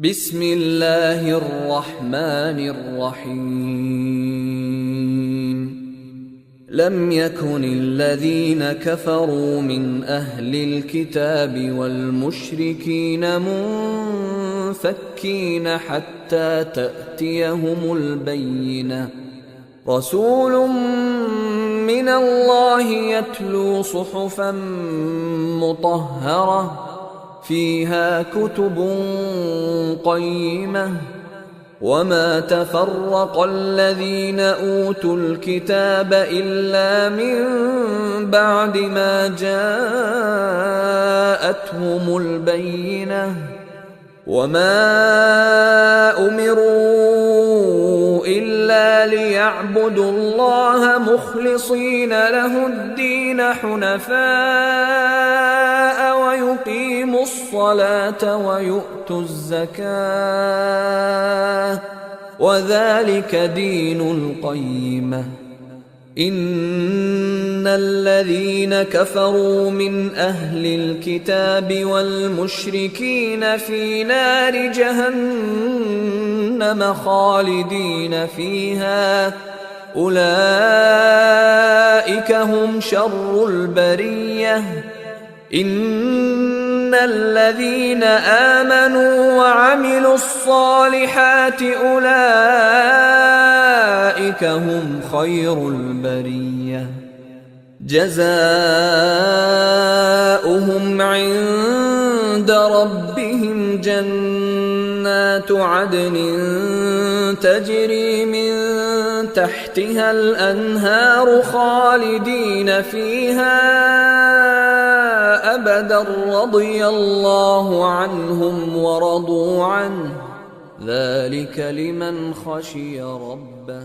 بسم الله الرحمن الرحيم لم يكن الذين كفروا من أهل الكتاب والمشركين منفكين حتى تأتيهم البينة رسول من الله يتلو صحفا مطهرة فيها كتب قيمة وما تفرق الذين أوتوا الكتاب إلا من بعد ما جاءتهم البينة وما أمروا إلا ليعبدوا الله مخلصين له الدين حنفاء ويقيموا الصلاة ويؤتوا الزكاة وذلك دين القيمة إن الذين كفروا من أهل الكتاب والمشركين في نار جهنم خالدين فيها أولئك هم شر البرية إن الذين آمنوا وعملوا الصالحات أولئك هم خير البرية جزاؤهم عند ربهم جنات عدن تجري من تحتها الأنهار خالدين فيها أبدا رضي الله عنهم ورضوا عنه ذلك لمن خشي ربه